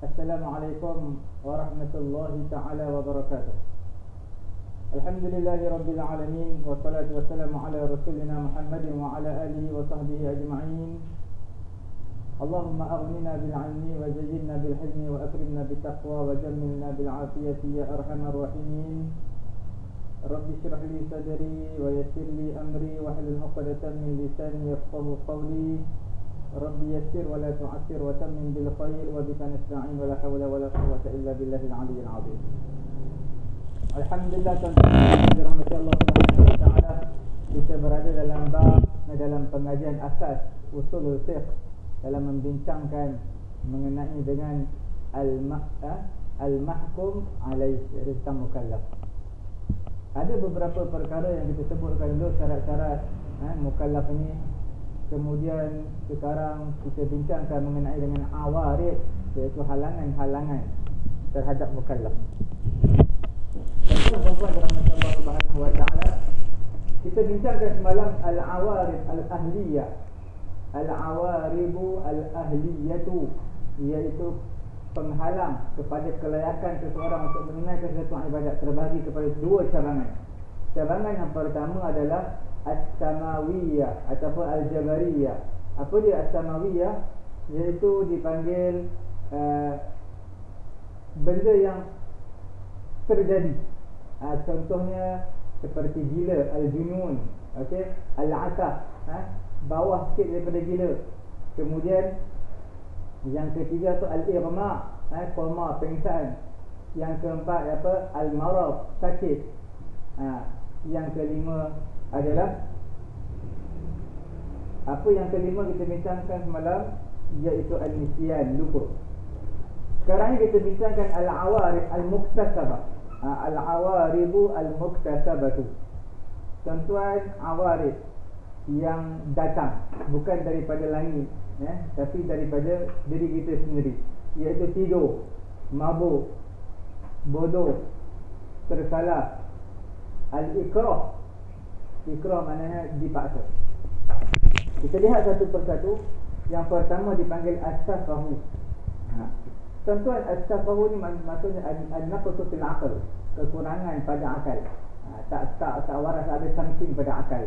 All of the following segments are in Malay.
Assalamualaikum warahmatullahi ta'ala wabarakatuh. Alhamdulillahi rabbil alamin. Wassalatu wassalamu ala rasulina Muhammadin wa ala alihi wa sahbihi ajma'in. Allahumma aghnina bil 'ilmi wa zayyinna bil hilmi wa akrimna bit taqwa wa jammilna bil 'afiyati ya arhamar rahimin. Rabbi shrah li sadri wa yassir li amri wa hlul 'uqdatam min lisani yafqahu qawli. Rabbi yassir wa la tu'assir wa tammin bil khair wa bika nasta'in wa la hawla wa la quwwata illa billahil 'aliyyil 'azim. Alhamdulillah, tuan-tuan dirahmati Allah Subhanahu wa taala, kita berada dalam pengajian asas usulul fiqh dalam membincangkan mengenai dengan al-mahkum alaih, tentang mukallaf. Ada beberapa perkara yang kita sebutkan dulu, syarat-syarat mukallaf ini. Kemudian sekarang kita bincangkan mengenai dengan awarid, iaitu halangan-halangan terhadap mukallaf. Tuan-tuan dirahmati Allah Subhanahu wa taala, kita bincangkan semalam al-awarid al-ahliyah. Al-awaribu al-ahliyatu, iaitu penghalang kepada kelayakan seseorang untuk menunaikan sesuatu ibadat, terbagi kepada dua cabangan. Cabangan yang pertama adalah as-samawiyah ataupun al-jabariyah. Apa dia as-samawiyah? Iaitu dipanggil benda yang terjadi. Contohnya seperti gila, al-junun, okey, al-asaf, bawah sikit daripada gila. Kemudian yang ketiga tu al-irma, koma, pengsan. Yang keempat al-marad, sakit. Yang kelima adalah yang kelima kita bincangkan semalam, iaitu al-nisyan, lupa. Sekarang ni kita bincangkan al-awarid al-muktasabah. Al-awaribu al-muktasabatu. Tuan-tuan, awarid yang datang bukan daripada langit, tapi daripada diri kita sendiri, iaitu tidur, mabuk, bodoh, tersalah. Al-ikrah, ikrah maknanya dipaksa. Kita lihat satu persatu. Yang pertama dipanggil as-safahu. Tuan-tuan, as-safahu ni maksudnya an-naqsu fil aql, kekurangan pada akal. Tak waras, ada something pada akal.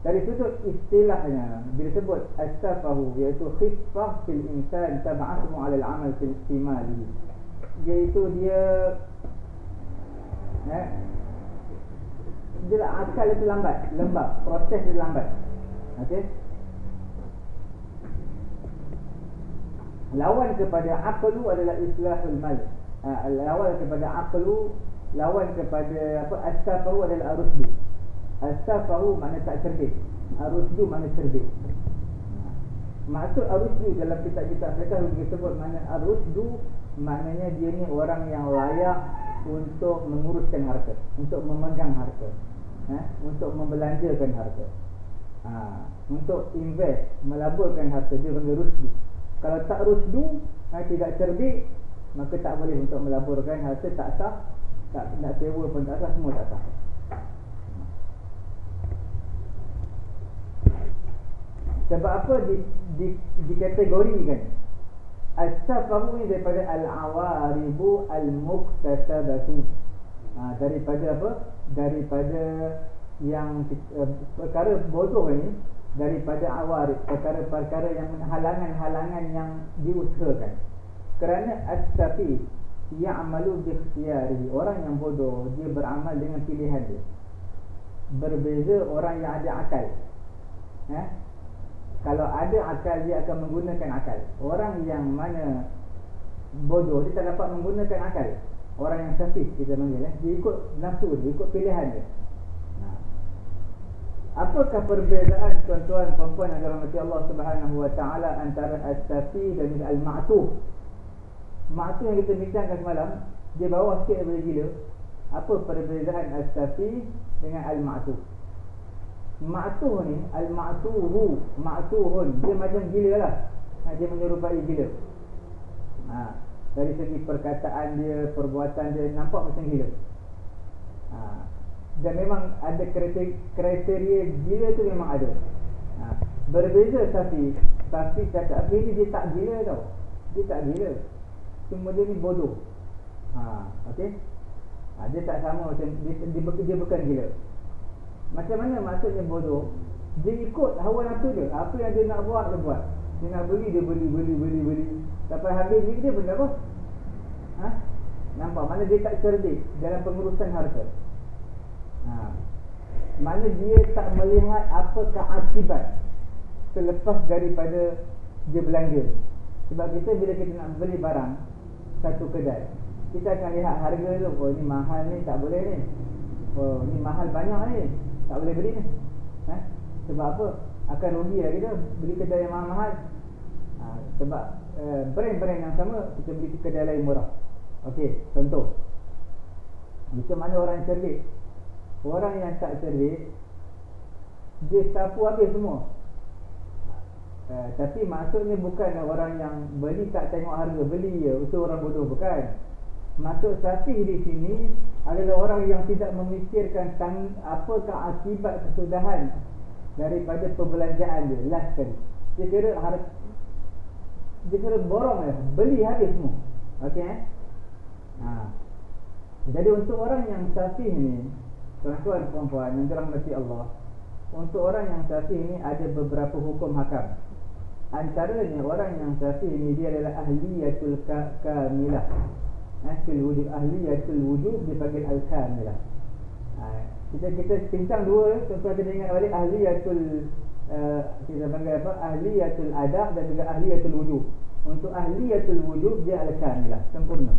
Dari sudut istilahnya, bila sebut as-safahu, iaitu khifah fil insan tab'athu 'ala al-'amal fil istimali, iaitu dia akal itu lembab, proses dia lambat. Okey. Lawan kepada aqlu adalah islahul mal. Lawan kepada aqlu, lawan kepada as-safahu adalah ar-rusdu. As-safahu makna tak cerdik, ar-rusdu makna cerdik. Maksud ar-rusdu dalam kitab-kitab fiqh disebut makna ar-rusdu, maknanya dia ni orang yang layak untuk menguruskan harta, untuk memegang harta, untuk membelanjakan harta, untuk invest, melaburkan harta. Dia panggil rusdu. Kalau tak rusdu, tidak cerdik, maka tak boleh untuk melaburkan harta, tak sah. Tak nak sewa pun tak sah, semua tak sah. Sebab apa dikategorikan as-safahu ni daripada al-awaribu al-muktasabatu. Daripada apa? Daripada yang perkara bodoh ni, daripada awarid, perkara-perkara yang halangan-halangan yang diusahakan. Kerana as-safi ya'malu bi ikhtiyarihi, orang yang bodoh dia beramal dengan pilihan dia. Berbeza orang yang ada akal. Kalau ada akal, dia akan menggunakan akal. Orang yang mana bodoh, dia tak dapat menggunakan akal. Orang yang safi kita panggil, dia ikut nafsu dia, ikut pilihan dia. Apakah perbezaan, tuan-tuan puan-puan yang dirahmati Allah Subhanahu wa taala, antara as-safi dan al-ma'tuf? Ma'tuf yang kita bincangkan semalam, dia bawah sikit daripada gila. Apa perbezaan as-safi dengan al-ma'tuf? Ma'tuf ni, ma'tuhun, dia macam gila lah. Dia menyerupai gila. Dari segi perkataan dia, perbuatan dia, nampak macam gila. Dan memang ada kriteria gila tu memang ada. Berbeza Safi cakap ni dia tak gila tau. Dia tak gila. cuma dia ni bodoh. Okey. Dia tak sama macam dia bukan gila. Macam mana maksudnya bodoh? Dia ikut hawa nafsu dia. Apa yang dia nak buat, dia buat. Dia nak beli, dia beli. Sampai habis duit dia benda apa? Nampak? Mana dia tak cerdik dalam pengurusan harta. Mana dia tak melihat apakah akibat selepas daripada dia belanja. Sebab kita bila kita nak beli barang satu kedai, kita akan lihat harga tu. Oh ni mahal ni, tak boleh ni. Oh ni mahal banyak ni, tak boleh beli ni. Sebab apa? Akan rugi lah kita beli kedai yang mahal-mahal. Sebab brand-brand yang sama kita beli kedai lain murah. Okey, contoh. Itu mana orang cerdik. Orang yang tak cerdik, dia sapu habis semua. Tapi maksudnya bukan orang yang beli tak tengok harga, beli je, itu orang bodoh, bukan. Maksud safih di sini adalah orang yang tidak memikirkan apakah akibat kesudahan daripada perbelanjaan dia. Last kali dia kira borong je, beli habis semua. Okey. Jadi untuk orang yang safih ni, tuan-tuan perempuan yang dirahmati Allah, untuk orang yang safih ni ada beberapa hukum hakam. Antaranya orang yang safih ni dia adalah ahliyatul kamilah. Fil wujub, ahliyatul wujub dipanggil al-kamilah. Kita bincang dua, tuan-tuan kena ingat balik ahliyatul kita panggil apa? Ahliyatul adab dan juga ahliyatul wujub. Untuk ahliyatul wujub dia al-kamilah, sempurna.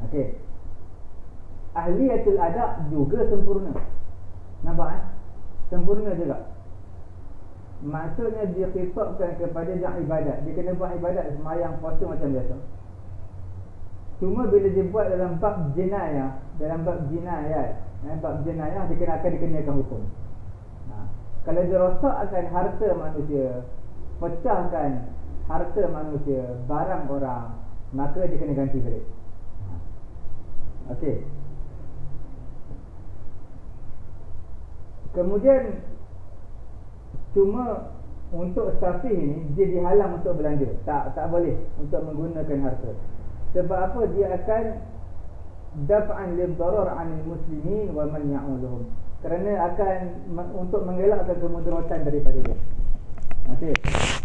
Okey. Ahliyatul adab juga sempurna. Nampak sempurna juga. Maksudnya dia khitabkan kepada dia ibadat. Dia kena buat ibadat, sembahyang, puasa macam biasa. Cuma bila dia buat dalam bab jenayah, dalam bab jinayat, bab jenayah dia akan dikenakan hukum. Kalau dia rosakkan harta manusia, pecahkan harta manusia, barang orang, maka dia kena ganti balik. Okey. Kemudian cuma untuk safih ni dia dihalang untuk belanja. Tak boleh untuk menggunakan harta. Sebab apa? Dia akan daf'an lil darar 'anil muslimin wa man ya'uluhum. Kerana akan untuk mengelakkan kemudaratan daripada dia. Okey.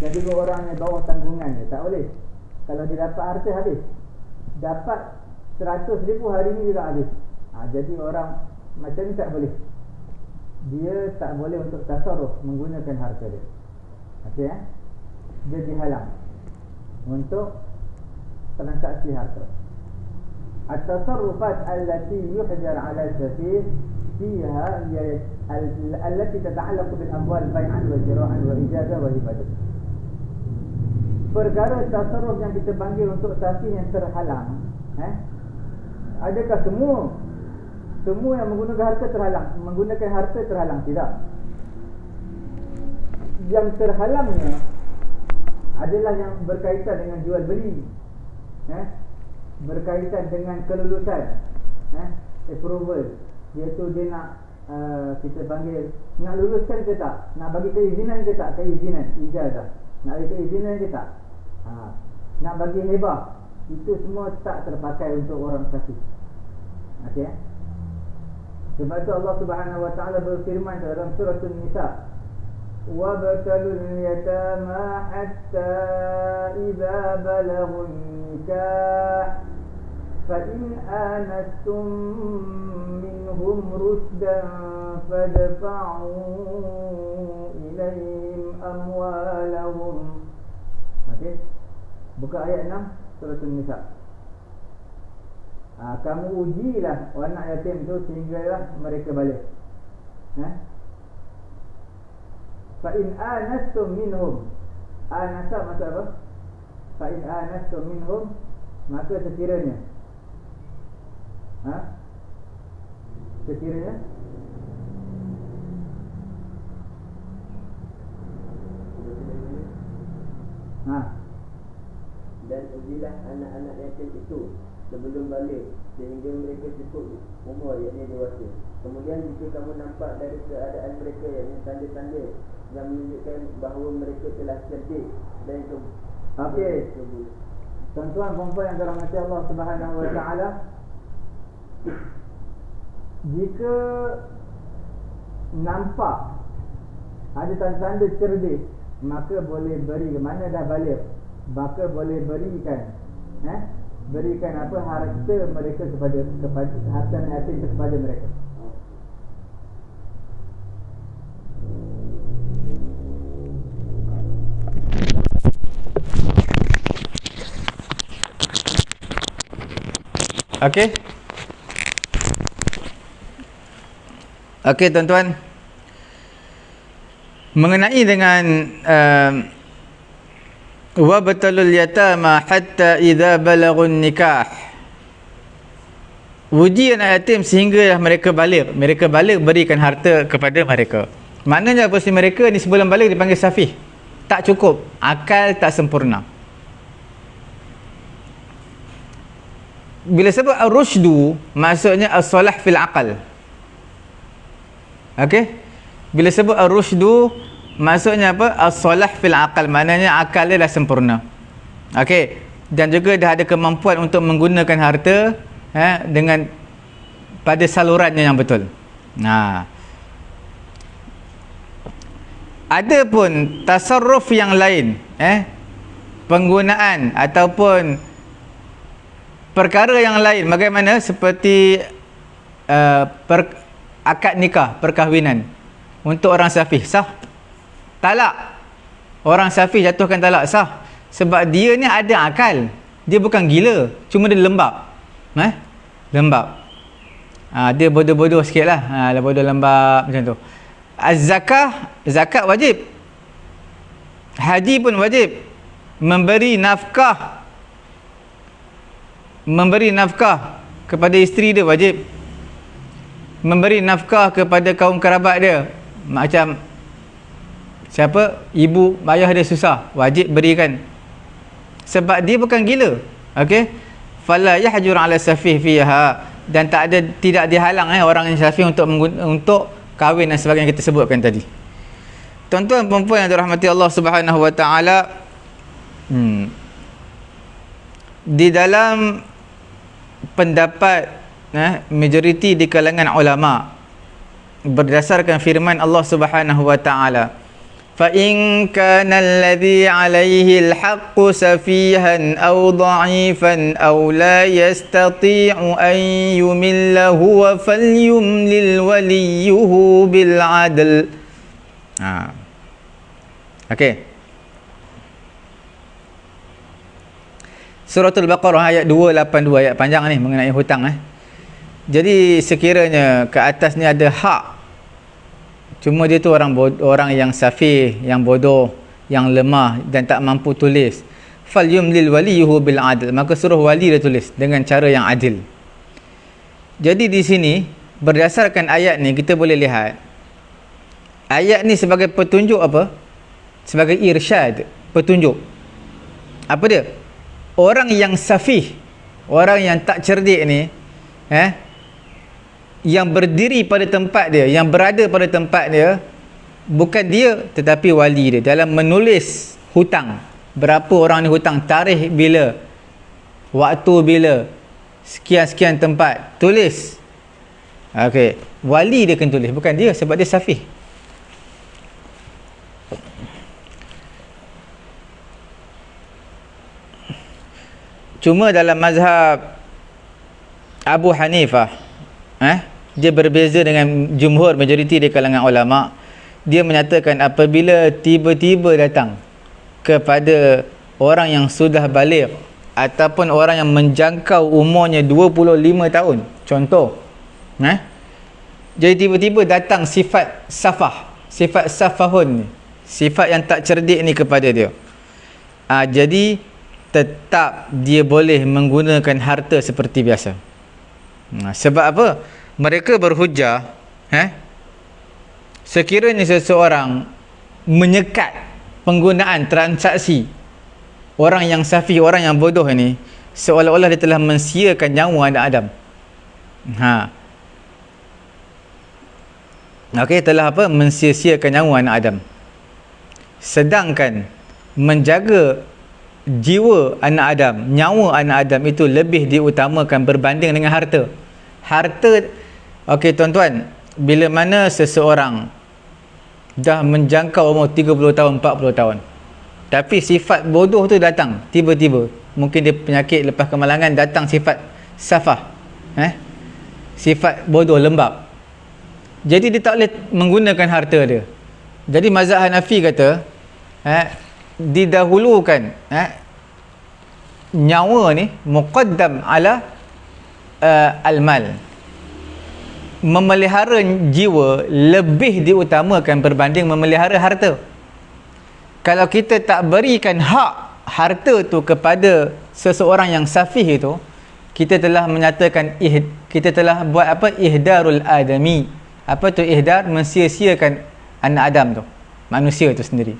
Jadi orang yang bawah tanggungan dia tak boleh. Kalau dia dapat harta habis. Dapat 100,000 hari ni juga habis. Jadi orang macam ni tak boleh. Dia tak boleh untuk tasarruf menggunakan harta dia. Okey Dia dihalang untuk transaksi harta. At-tasarrufat allati yuhjar 'ala al-safih fiha allati tata'allaq bil amwal bai'an wa jira'an wa ijazah wa ibadah. Perkara tasarruf yang kita panggil untuk safih yang terhalang, adakah semua yang menggunakan harta terhalang? Tidak. Yang terhalangnya adalah yang berkaitan dengan jual beli, berkaitan dengan kelulusan, approval, iaitu dia nak kita panggil nak luluskan ke tak, nak bagi keizinan ke tak, ijazah, nak bagi keizinan ke tak, nak bagi hebah, itu semua tak terpakai untuk orang safih. Okey. Sebab itu Allah Subhanahu wa taala berfirman dalam surah An-Nisa, "Wabtalul yatama hatta idza balaghun nikah fa in anastum minhum rushdan fadfa'u ilayhim amwalahum." Okey. Buka ayat 6 surah An-Nisa. Kamu ujilah anak yatim tu sehinggalah mereka balik. Fa in anastum minhum, anasa maksud apa? Fa in anastum minhum, maka sekiranya dan ujilah anak-anak yatim itu sebelum balik sehingga mereka cukup umur, yakni dewasa. Kemudian jika kamu nampak dari keadaan mereka yakni tanda-tanda yang menunjukkan bahawa mereka telah cerdik dan Tuan-tuan perempuan yang dirahmati Allah Subhanahu wa taala, jika nampak ada tanda-tanda cerdik, maka boleh beri, mana dah balik, maka boleh berikan berikan apa, harta mereka kepada harta yatim kepada mereka. Okey. Okey tuan-tuan, mengenai dengan wa batalul yatama hatta idza balagun nikah, uji anak yatim sehingga mereka balik berikan harta kepada mereka. Maknanya apa, si mereka ni sebelum balik dipanggil safih, tak cukup, akal tak sempurna. Bila sebut ar-rusydu, maksudnya as-salah fil aqal. Okey, bila sebut ar-rusydu maksudnya apa, as-salah fil aqal, maknanya akal dia dah sempurna. Okey, dan juga dah ada kemampuan untuk menggunakan harta dengan pada salurannya yang betul. Ada pun tasarruf yang lain, penggunaan ataupun perkara yang lain, bagaimana seperti akad nikah, perkahwinan untuk orang safih, sah? Talak, orang safih jatuhkan talak, sah? Sebab dia ni ada akal, dia bukan gila, cuma dia lembab. Lembab. Dia bodoh-bodoh sikit lah, bodoh lembab macam tu. Az-zakah, zakat wajib, haji pun wajib, memberi nafkah kepada isteri dia wajib, memberi nafkah kepada kaum kerabat dia, macam siapa, ibu ayah dia susah, wajib berikan, sebab dia bukan gila. Okey, fala yahjur ala safih fiha, dan tidak dihalang orang yang safih untuk kahwin dan sebagainya kita sebutkan tadi. Tuan-tuan perempuan yang dirahmati Allah Subhanahu wa taala, di dalam pendapat majoriti di kalangan ulama, berdasarkan firman Allah Subhanahu wa taala, fa in kana alladhi alayhi alhaqqu safihan aw dha'ifan aw la yastati'u an yumilla huwa falyumlil waliyuhu bil 'adl. Okey, Suratul Baqarah ayat 282, ayat panjang ni mengenai hutang. Jadi sekiranya ke atas ni ada hak, cuma dia tu orang yang safih, yang bodoh, yang lemah dan tak mampu tulis, falyumlil waliyuhu bil adl, maka suruh wali dia tulis dengan cara yang adil. Jadi di sini berdasarkan ayat ni kita boleh lihat ayat ni sebagai petunjuk apa? Sebagai irsyad, petunjuk. Apa dia? Orang yang safih, orang yang tak cerdik ni, yang berdiri pada tempat dia, yang berada pada tempat dia, bukan dia tetapi wali dia, dalam menulis hutang, berapa orang ni hutang, tarikh bila, waktu bila, sekian-sekian tempat, tulis. Okey, wali dia kena tulis, bukan dia, sebab dia safih. Cuma dalam mazhab Abu Hanifah, dia berbeza dengan jumhur, majoriti di kalangan ulama. Dia menyatakan apabila tiba-tiba datang kepada orang yang sudah baligh ataupun orang yang menjangkau umurnya 25 tahun, contoh, jadi tiba-tiba datang sifat safah, sifat safahun ni, sifat yang tak cerdik ni kepada dia, jadi tetap dia boleh menggunakan harta seperti biasa. Sebab apa? Mereka berhujah, sekiranya seseorang menyekat penggunaan transaksi orang yang safih, orang yang bodoh ini, seolah-olah dia telah mensiakan nyawa anak Adam. Okey, telah apa? Mensia-siakan nyawa anak Adam. Sedangkan menjaga jiwa anak Adam, nyawa anak Adam itu lebih diutamakan berbanding dengan harta. Harta, okey tuan-tuan, bila mana seseorang dah menjangkau umur 30 tahun, 40 tahun, tapi sifat bodoh tu datang tiba-tiba, mungkin dia penyakit lepas kemalangan, datang sifat safah, sifat bodoh, lembab, jadi dia tak boleh menggunakan harta dia. Jadi mazhab Hanafi kata didahulukan nyawa ni muqaddam ala al-mal. Memelihara jiwa lebih diutamakan berbanding memelihara harta. Kalau kita tak berikan hak harta tu kepada seseorang yang safih itu, kita telah menyatakan kita telah buat apa? Ihdarul adami. Apa tu ihdar? Mensia-siakan anak Adam tu, manusia tu sendiri.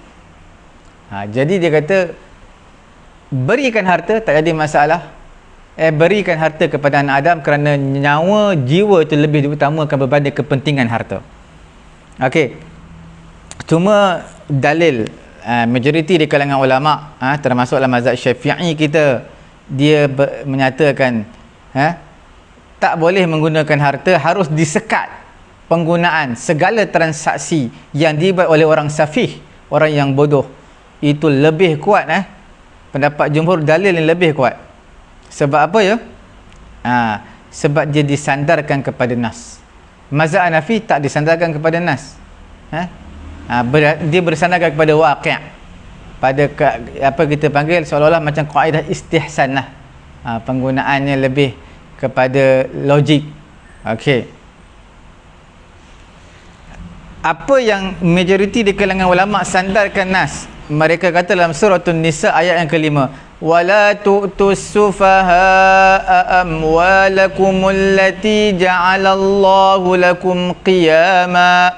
Jadi dia kata berikan harta tak jadi masalah. Berikan harta kepada anak Adam kerana nyawa jiwa itu lebih diutamakan berbanding kepentingan harta. Okey. Cuma dalil majoriti di kalangan ulama, termasuk dalam mazhab Syafi'i kita, dia menyatakan tak boleh menggunakan harta, harus disekat penggunaan segala transaksi yang dibuat oleh orang safih, orang yang bodoh. Itu lebih kuat pendapat jumhur, dalil yang lebih kuat. Sebab apa ya? Sebab dia disandarkan kepada nas. Mazhab Hanafi tak disandarkan kepada nas. Dia bersandarkan kepada waqi', pada apa kita panggil seolah-olah macam kaedah istihsan lah. Penggunaannya lebih kepada logik. Okey. Apa yang majoriti di kalangan ulama sandarkan nas? Mereka kata dalam surah An-Nisa ayat yang kelima, wala tu'tus sufaha'a amwalakum allati ja'alallahu lakum qiyama.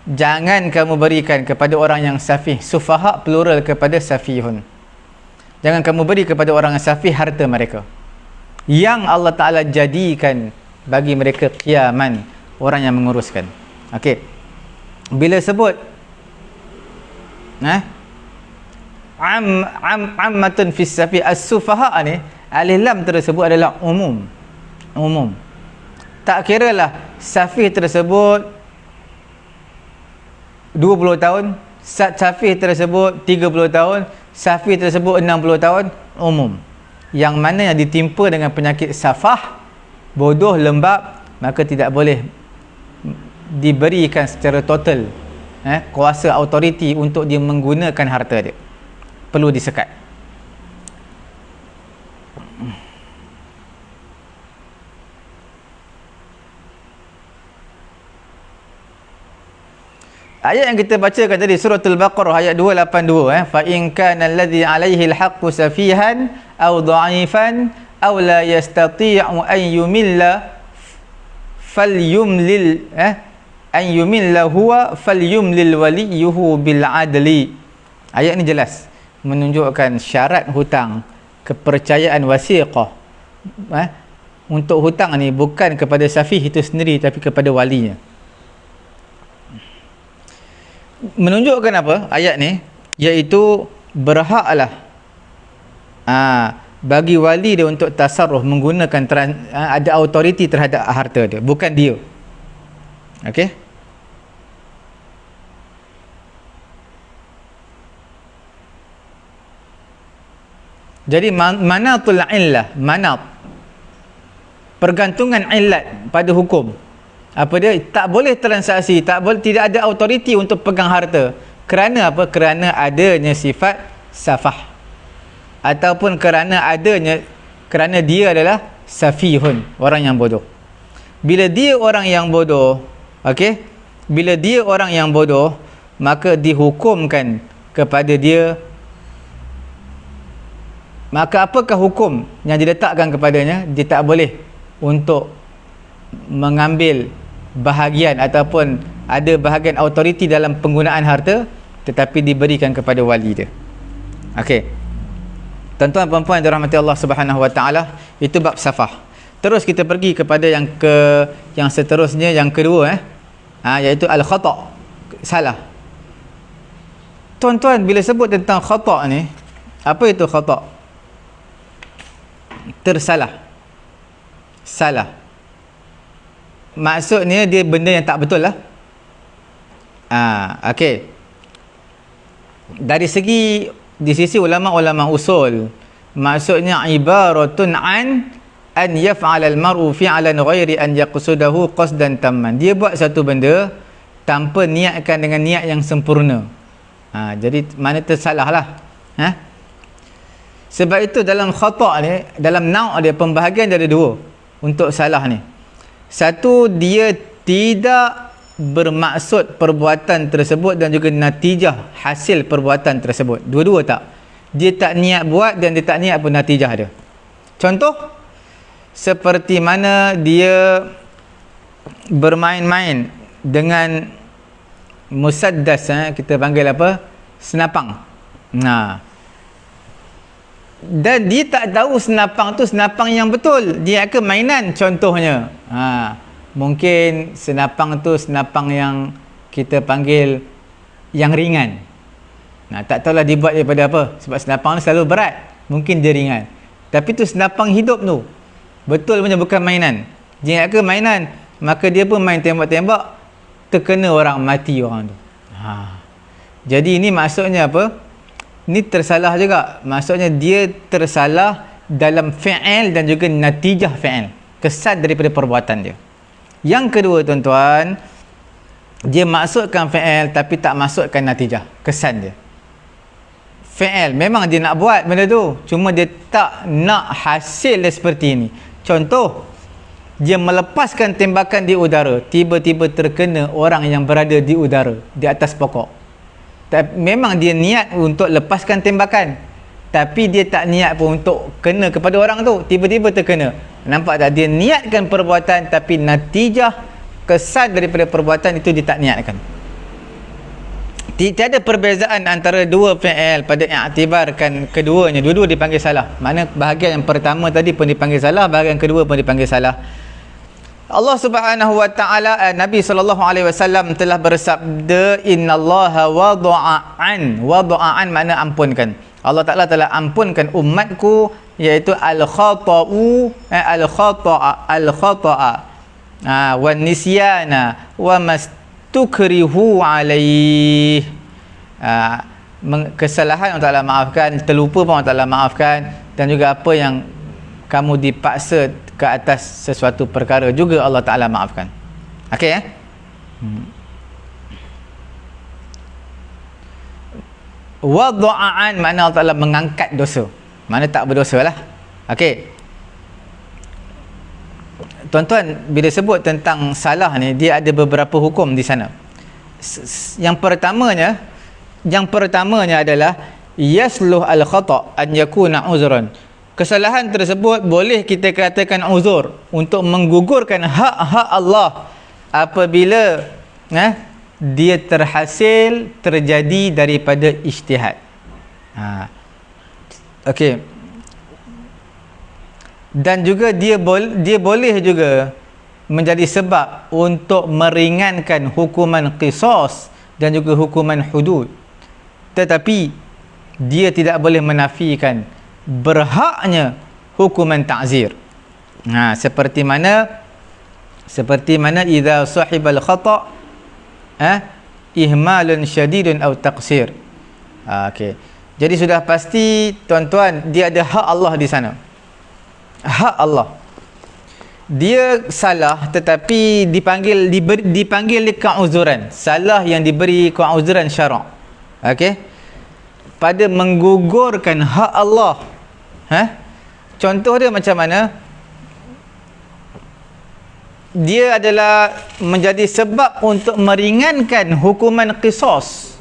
Jangan kamu berikan kepada orang yang safih. Sufaha plural kepada safihun. Jangan kamu beri kepada orang yang safih harta mereka yang Allah Ta'ala jadikan bagi mereka qiyaman, orang yang menguruskan. Okey. Bila sebut ammatun fis safi, as-sufaha ni alif lam tersebut adalah umum. Tak kiralah safih tersebut 20 tahun, safih tersebut 30 tahun, safih tersebut 60 tahun, umum. Yang mana yang ditimpa dengan penyakit safah, bodoh, lembab, maka tidak boleh diberikan secara total kuasa autoriti untuk dia menggunakan harta dia. Perlu disekat. Ayat yang kita bacakan tadi suratul Baqarah ayat 282, fa in kana alladhi alaihi alhaqqu safihan aw dha'ifan aw la yastati'u an yumilla falyumlil an yumilla huwa falyumlil waliyuhu bil adli. Ayat ni jelas menunjukkan syarat hutang, kepercayaan wasiqah. Untuk hutang ni bukan kepada safih itu sendiri tapi kepada walinya. Menunjukkan apa ayat ni? Iaitu berhaklah bagi wali dia untuk tasarruf, menggunakan ada autoriti terhadap harta dia, bukan dia. Okey. Jadi manatul illah, manat pergantungan illat pada hukum. Apa dia? Tak boleh transaksi, tidak ada autoriti untuk pegang harta. Kerana apa? Kerana adanya sifat safah, ataupun kerana dia adalah safihun, orang yang bodoh. Bila dia orang yang bodoh, okey? Bila dia orang yang bodoh, maka dihukumkan kepada dia. Maka apakah hukum yang diletakkan kepadanya? Dia tak boleh untuk mengambil bahagian ataupun ada bahagian autoriti dalam penggunaan harta, tetapi diberikan kepada wali dia. Okey. Tuan-tuan dan puan-puan yang dirahmati Allah Subhanahu Wa Taala, itu bab safah. Terus kita pergi kepada yang seterusnya, yang kedua iaitu al-khata', salah. Tuan-tuan, bila sebut tentang khata' ni, Apa itu khata'? Tersalah. Salah. Maksudnya dia benda yang tak betul lah. Okey. Dari sisi ulama-ulama usul, maksudnya ibaratun an yaf'al al-mar'u fi'lan ghairi an yaqsudahu qasdan tamman. Dia buat satu benda tanpa niatkan dengan niat yang sempurna. Jadi mana tersalah lah. Sebab itu dalam khata' ni, dalam nau' dia pembahagian ada dua untuk salah ni. Satu, dia tidak bermaksud perbuatan tersebut dan juga natijah hasil perbuatan tersebut. Dua-dua tak. Dia tak niat buat dan dia tak niat pun natijah dia. Contoh, seperti mana dia bermain-main dengan musaddas, kita panggil apa? Senapang. Dan dia tak tahu senapang tu senapang yang betul. Dia ke mainan contohnya. Mungkin senapang tu senapang yang kita panggil yang ringan. Tak tahulah dibuat daripada apa. Sebab senapang ni selalu berat. Mungkin dia ringan. Tapi tu senapang hidup tu. Betul punya, bukan mainan. Dia ke mainan, maka dia pun main tembak-tembak, terkena orang, mati orang tu. Jadi ini maksudnya apa? Ni tersalah juga. Maksudnya dia tersalah dalam fi'il dan juga natijah fi'il. Kesan daripada perbuatan dia. Yang kedua tuan-tuan, dia maksudkan fi'il tapi tak maksudkan natijah. Kesan dia. Fi'il, memang dia nak buat benda tu. Cuma dia tak nak hasil dia seperti ini. Contoh, dia melepaskan tembakan di udara. Tiba-tiba terkena orang yang berada di udara, di atas pokok. Memang dia niat untuk lepaskan tembakan, tapi dia tak niat pun untuk kena kepada orang tu. Tiba-tiba terkena. Nampak tak? Dia niatkan perbuatan, tapi natijah kesan daripada perbuatan itu dia tak niatkan. Tiada perbezaan antara dua fi'il pada i'tibarkan keduanya. Dua-dua dipanggil salah. Mana bahagian yang pertama tadi pun dipanggil salah, bahagian kedua pun dipanggil salah. Allah Subhanahu wa ta'ala, Nabi sallallahu alaihi wasallam telah bersabda, innallaha wada'an. Wada'an makna ampunkan. Allah Taala telah ampunkan umatku, iaitu al-khata'u, al-khata'a wan nisyana wa mastukrihu alaih. Kesalahan Allah Taala maafkan, terlupa pun Allah Taala maafkan, dan juga apa yang kamu dipaksa ke atas sesuatu perkara juga Allah Ta'ala maafkan. Okey Wada'an makna Allah Ta'ala mengangkat dosa. Mana tak berdosa lah. Okey. Tuan-tuan, bila sebut tentang salah ni, dia ada beberapa hukum di sana. Yang pertamanya adalah yasluh al-khata' an yakuna uzran. Kesalahan tersebut boleh kita katakan uzur untuk menggugurkan hak-hak Allah apabila dia terjadi daripada ijtihad. Okey. Dan juga dia boleh juga menjadi sebab untuk meringankan hukuman qisas dan juga hukuman hudud. Tetapi dia tidak boleh menafikan berhaknya hukuman ta'zir. Seperti mana idza sahibal khata' ihmalun syadidun aw taqsir. Okey. Jadi sudah pasti tuan-tuan, dia ada hak Allah di sana. Hak Allah. Dia salah tetapi dipanggil keuzuran. Salah yang diberi keuzuran syarak. Okey. Pada menggugurkan hak Allah. Contoh dia macam mana? Dia adalah menjadi sebab untuk meringankan hukuman qisas.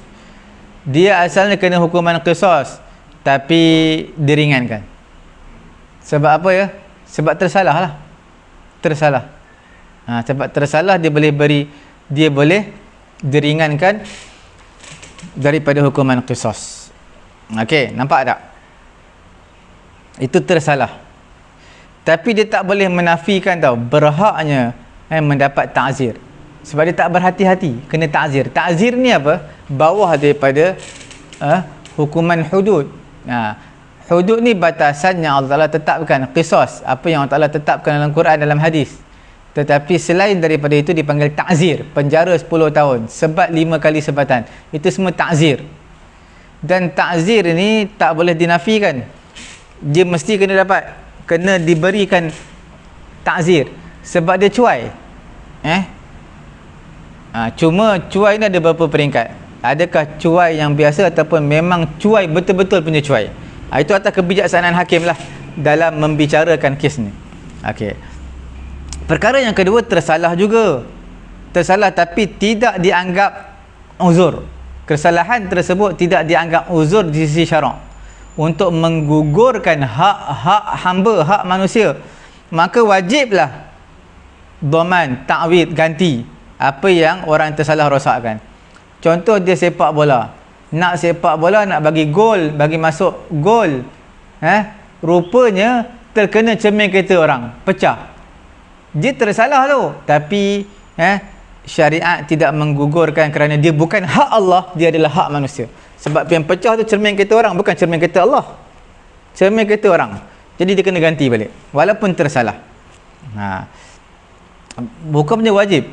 Dia asalnya kena hukuman qisas, tapi diringankan. Sebab apa ya? Sebab tersalah lah. Tersalah. Sebab tersalah dia boleh diringankan daripada hukuman qisas. Okey, nampak tak? Itu tersalah. Tapi dia tak boleh menafikan berhaknya mendapat ta'zir. Sebab dia tak berhati-hati, kena ta'zir. Ta'zir ni apa? Bawah daripada hukuman hudud. Hudud ni batasan yang Allah Ta'ala tetapkan, qisas, apa yang Allah Ta'ala tetapkan dalam Quran, dalam hadis. Tetapi selain daripada itu dipanggil ta'zir, penjara 10 tahun, sebat 5 kali sebatan. Itu semua ta'zir. Dan ta'zir ni tak boleh dinafikan. Dia mesti kena diberikan ta'zir sebab dia cuai. Cuma cuai ni ada beberapa peringkat. Adakah cuai yang biasa ataupun memang cuai betul-betul punya cuai. Itu atas kebijaksanaan hakim lah dalam membicarakan kes ni. Okey. Perkara yang kedua, tersalah juga. Tersalah tapi tidak dianggap uzur. Kesalahan tersebut tidak dianggap uzur di sisi syarak. Untuk menggugurkan hak hamba, hak manusia, maka wajiblah dhaman, ta'wid, ganti apa yang orang tersalah rosakkan. Contoh dia sepak bola. Nak sepak bola, nak bagi gol, bagi masuk gol. Rupanya terkena cermin kereta orang, pecah. Dia tersalah tu, tapi syariat tidak menggugurkan kerana dia bukan hak Allah, dia adalah hak manusia. Sebab yang pecah tu cermin kereta orang, bukan cermin kereta Allah, cermin kereta orang. Jadi dia kena ganti balik walaupun tersalah. Hukumnya wajib.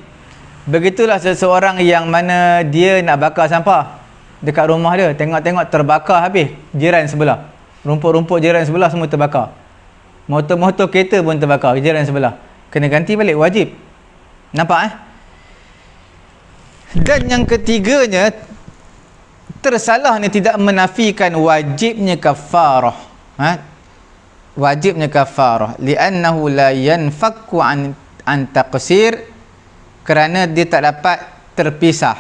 Begitulah seseorang yang mana dia nak bakar sampah dekat rumah dia, tengok-tengok terbakar habis, jiran sebelah, rumput-rumput jiran sebelah semua terbakar, motor-motor kereta pun terbakar, jiran sebelah. Kena ganti balik, wajib. Nampak Dan yang ketiganya, tersalah ni tidak menafikan wajibnya kafarah. Wajibnya kafarah li'annahu la yanfakku an taqsir, kerana dia tak dapat terpisah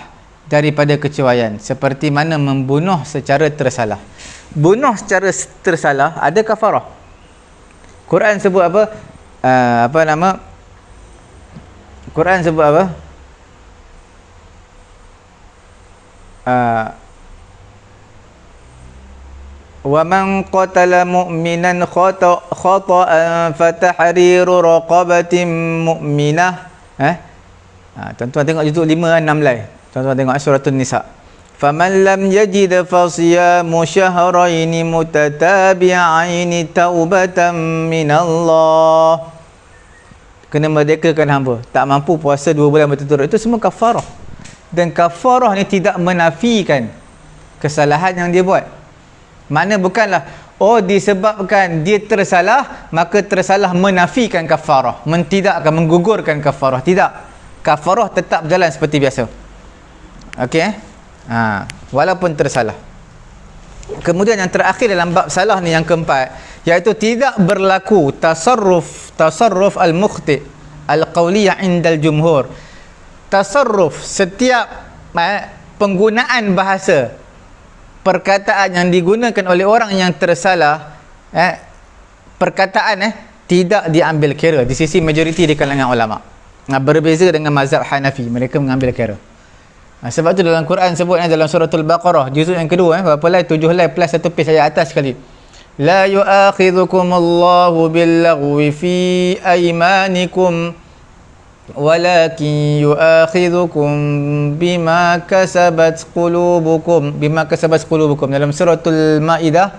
daripada kecuaian, seperti mana membunuh secara tersalah. Bunuh secara tersalah ada kafarah. Quran sebut apa? Quran sebut apa? Wa man qatala mu'minan khata'an fatahriru raqabatin mu'minah. Tuan-tuan tengok juzuk 5 6 lai. Tuan-tuan tengok surah An-Nisa. Faman lam yajid fasiyamu syahraini mutatabi'aini taubatan minallah. Kena merdekakan hamba. Tak mampu puasa 2 bulan berturut-turut. Itu semua kafarah. Dan kafarah ni tidak menafikan kesalahan yang dia buat. Mana bukanlah disebabkan dia tersalah, maka tersalah menafikan kafarah, mentidakkan, menggugurkan kafarah. Tidak. Kafarah tetap jalan seperti biasa. Okey? Walaupun tersalah. Kemudian yang terakhir dalam bab salah ni, yang keempat, iaitu tidak berlaku tasarruf al-mukhti al-qawliyah indal jumhur. Tasarruf, setiap penggunaan bahasa, perkataan yang digunakan oleh orang yang tersalah, perkataan tidak diambil kira di sisi majoriti di kalangan ulama. Berbeza dengan mazhab Hanafi, mereka mengambil kira. Sebab tu dalam Quran sebutnya dalam suratul Baqarah juzuk yang kedua, berapa lai, 7 lai plus 1 page ayat atas sekali. La yu'akhidhukumullahu billaghwi fi aymanikum walakin yu'akhidhukum bima kasabat qulubukum. Dalam suratul Maidah,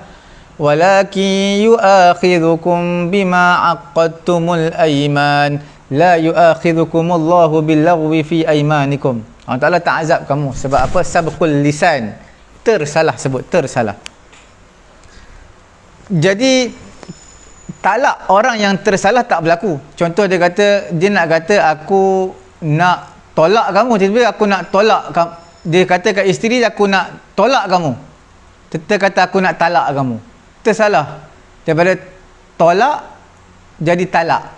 walakin yu'akhidhukum bima aqadtumul ayman la yu'akhidhukumullahu billaghwi fi aymanikum. Allah Ta'ala tak azab kamu sebab apa? Sabqul lisan, tersalah, sebut tersalah. Jadi talak orang yang tersalah tak berlaku. Contoh dia nak kata aku nak tolak kamu, tiba-tiba aku nak tolak kamu. Dia kata kat isteri, aku nak tolak kamu. Kita kata aku nak talak kamu. Tersalah. Daripada tolak jadi talak.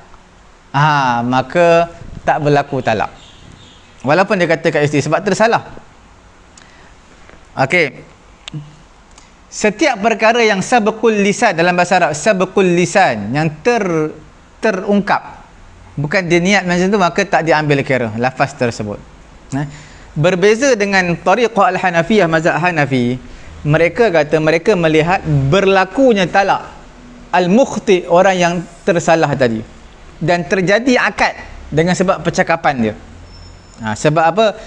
Maka tak berlaku talak. Walaupun dia kata kat isteri, sebab tersalah. Okey. Setiap perkara yang sabqul lisan, dalam bahasa Arab sabqul lisan, yang terungkap, bukan dia niat macam tu, maka tak diambil kira lafaz tersebut. Berbeza dengan tariqah al-Hanafiyah, mazhab Hanafi, mereka kata mereka melihat berlakunya talak al-mukhti, orang yang tersalah tadi, dan terjadi akad dengan sebab percakapan dia. Sebab apa?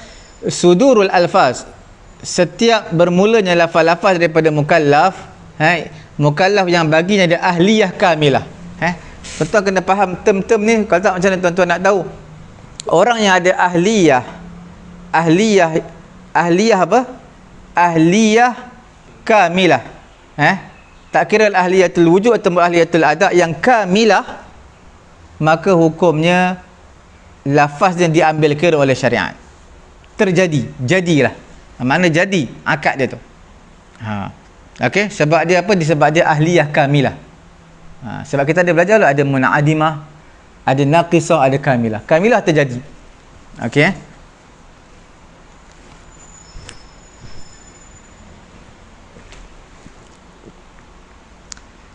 Sudurul alfaz, setiap bermulanya lafaz-lafaz daripada mukallaf, Mukallaf yang baginya ada ahliyah kamilah. Tuan-tuan kena faham term-term ni. Kalau tak, macam mana tuan-tuan nak tahu? Orang yang ada ahliyah apa? Ahliyah kamilah. Tak kira ahliyatul wujud atau ahliyatul ada, yang kamilah, maka hukumnya lafaz yang diambil kira oleh syariat. Jadilah. Mana jadi akad dia tu. Okey, sebab dia apa? Sebab dia ahliyah kamilah. Sebab kita ada belajar ada munadimah, ada naqisah, ada kamilah. Kamilah terjadi. Okey.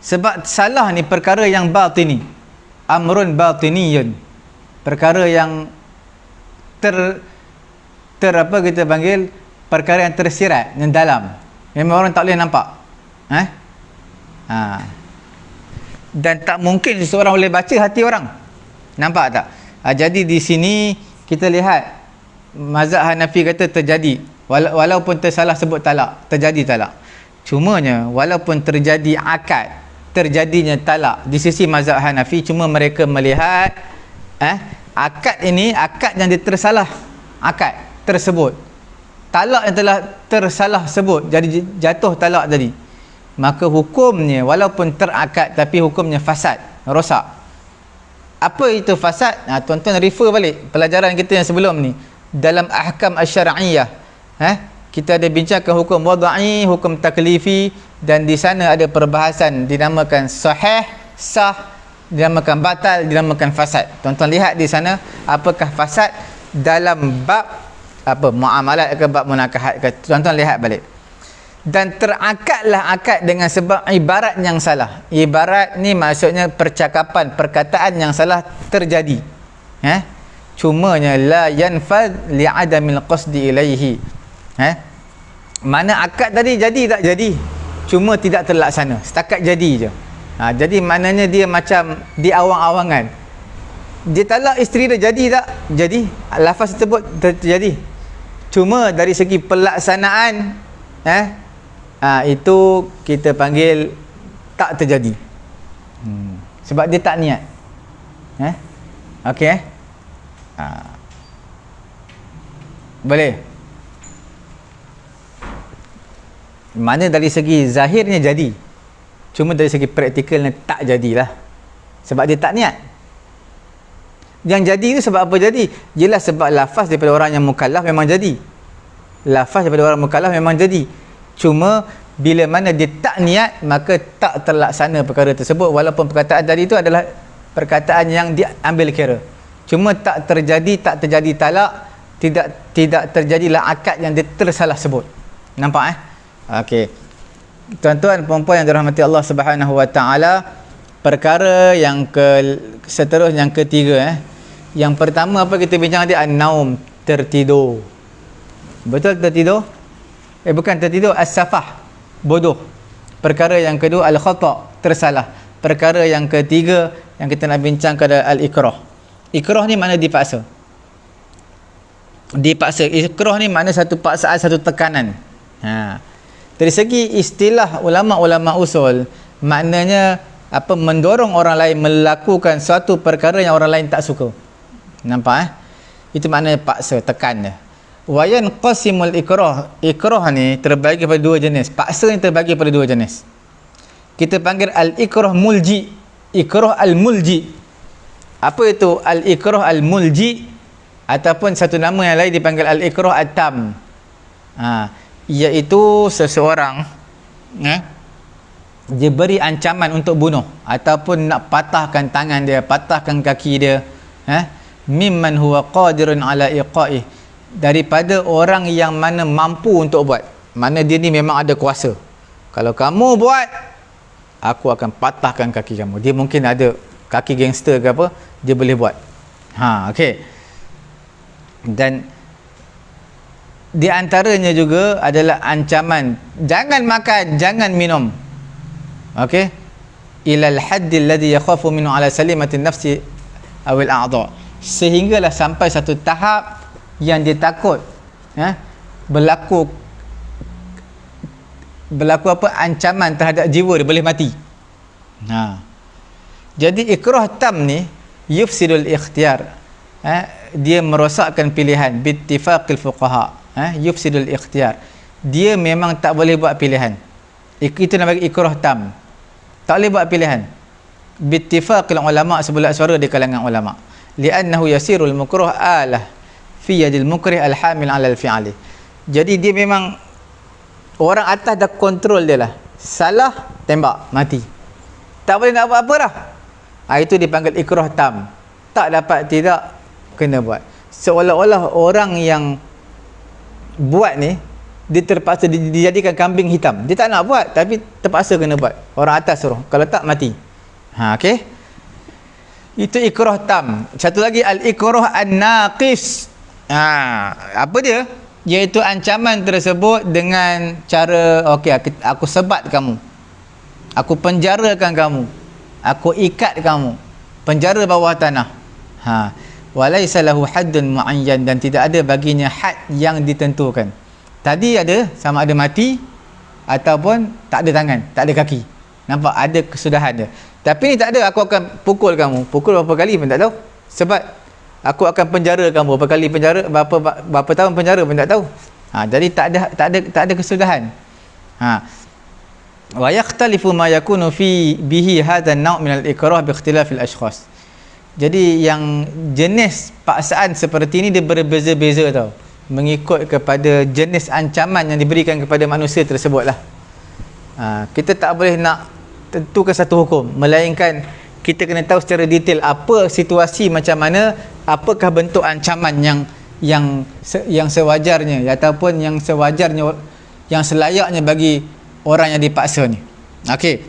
Sebab salah ni perkara yang batini. Amrun batiniyun. Perkara yang apa kita panggil, perkara yang tersirat, yang dalam. Memang orang tak boleh nampak. Dan tak mungkin seseorang boleh baca hati orang. Nampak tak? Jadi di sini kita lihat mazhab Hanafi kata terjadi, walaupun tersalah sebut talak, terjadi talak. Cumanya walaupun terjadi akad, terjadinya talak di sisi mazhab Hanafi, cuma mereka melihat akad ini, akad yang tersalah, akad tersebut, talak yang telah tersalah sebut, jadi jatuh talak tadi, maka hukumnya walaupun terakad tapi hukumnya fasad, rosak. Apa itu fasad? Tuan-tuan refer balik pelajaran kita yang sebelum ni dalam ahkam asy-syar'iyyah. Kita ada bincangkan hukum wad'i, hukum taklifi, dan di sana ada perbahasan dinamakan sahih, sah, dinamakan batal, dinamakan fasad. Tuan-tuan lihat di sana apakah fasad dalam bab apa, muamalat ke bab munakahat ke. Tuan-tuan lihat balik. Dan terakadlah akad dengan sebab ibarat yang salah. Ibarat ni maksudnya percakapan, perkataan yang salah terjadi. Cumanya la yanfad li'adamil qasdi ilaihi. Mana akad tadi jadi tak jadi, cuma tidak terlaksana, setakat jadi je. Jadi maknanya dia macam di awang-awangan. Dia talak isteri dia, jadi tak? Jadi. Lafaz tersebut terjadi. Cuma dari segi pelaksanaan, itu kita panggil tak terjadi. Sebab dia tak niat. Okey. Boleh. Mana dari segi zahirnya jadi, cuma dari segi praktikalnya tak jadilah, sebab dia tak niat. Yang jadi itu sebab apa jadi? Jelas sebab lafaz daripada orang yang mukallaf memang jadi. Lafaz daripada orang mukallaf memang jadi. Cuma bila mana dia tak niat, maka tak terlaksana perkara tersebut, walaupun perkataan tadi itu adalah perkataan yang diambil kira. Cuma tak terjadi talak, tidak terjadilah akad yang dia tersalah sebut. Nampak Okey. Tuan-tuan puan-puan yang dirahmati Allah Subhanahu Wa Taala, perkara yang seterusnya yang ketiga Yang pertama apa kita bincang tadi? An-naum, tertidur. Betul tertidur? Bukan tertidur, as-safah, bodoh. Perkara yang kedua al-khata', tersalah. Perkara yang ketiga yang kita nak bincangkan adalah al-ikrah. Ikrah ni makna dipaksa. Dipaksa. Ikrah ni makna satu paksaan, satu tekanan. Dari segi istilah ulama-ulama usul, maknanya apa, mendorong orang lain melakukan suatu perkara yang orang lain tak suka. Nampak Itu maknanya paksa, tekan dia. Wayan qasimul ikrah. Ikrah ni terbagi pada dua jenis. Paksa ni terbagi pada dua jenis. Kita panggil al-ikrah mulji, ikrah al-mulji. Apa itu al-ikrah al-mulji? Ataupun satu nama yang lain dipanggil al-ikrah at-tam. Iaitu seseorang dia beri ancaman untuk bunuh ataupun nak patahkan tangan dia, patahkan kaki dia, mimman huwa qadirun ala iqa'i, daripada orang yang mana mampu untuk buat. Mana dia ni memang ada kuasa. Kalau kamu buat, aku akan patahkan kaki kamu. Dia mungkin ada kaki gangster ke apa, dia boleh buat. Okey. Dan di antaranya juga adalah ancaman, jangan makan, jangan minum. Okey. Ilal haddil ladzi yakhafu minhu ala salimatin nafsi awil a'dha. Sehinggalah sampai satu tahap yang dia takut berlaku berlaku apa? Ancaman terhadap jiwa dia, boleh mati. Jadi ikrah tam ni yufsidul ikhtiyar. Dia merosakkan pilihan bittifaqil fuqaha. Yufsidul ikhtiyar. Dia memang tak boleh buat pilihan. Itu nama ikrah tam. Tak boleh buat pilihan. Bittifaqil ulama, sebulat suara di kalangan ulama. Li'annahu yasirul mukruh alah fi yadil mukrih al-hamil 'ala al-fi'ali. Jadi dia memang orang atas dah kontrol dia lah. Salah, tembak, mati. Tak boleh nak buat apa dah. Itu dipanggil ikrah tam. Tak dapat tidak, kena buat. Seolah-olah orang yang buat ni, dia terpaksa dijadikan kambing hitam. Dia tak nak buat, tapi terpaksa kena buat. Orang atas suruh. Kalau tak, mati. Okey. Itu ikrah tam. Satu lagi, al-ikrah an-naqis. Apa dia? Iaitu ancaman tersebut dengan cara, okey, aku sebat kamu, aku penjarakan kamu, aku ikat kamu, penjara bawah tanah. Walaysa lahu haddun muayyan, dan tidak ada baginya had yang ditentukan. Tadi ada, sama ada mati ataupun tak ada tangan, tak ada kaki. Nampak ada kesudahan dia. Tapi ni tak ada, aku akan pukul kamu. Pukul berapa kali pun tak tahu. Sebab aku akan penjara kamu, berapa kali penjara, berapa tahun penjara pun tak tahu. Jadi tak ada kesudahan. Wa yakhtalifu ma yakunu fi bihi hadha an-naw' min al-ikrah bi ikhtilaf al-ashkhas. Jadi yang jenis paksaan seperti ini dia berbeza-beza tau, mengikut kepada jenis ancaman yang diberikan kepada manusia tersebutlah. Kita tak boleh nak tentukan satu hukum, melainkan kita kena tahu secara detail apa situasi macam mana, apakah bentuk ancaman yang sewajarnya ataupun yang sewajarnya, yang selayaknya bagi orang yang dipaksa ni. Okey.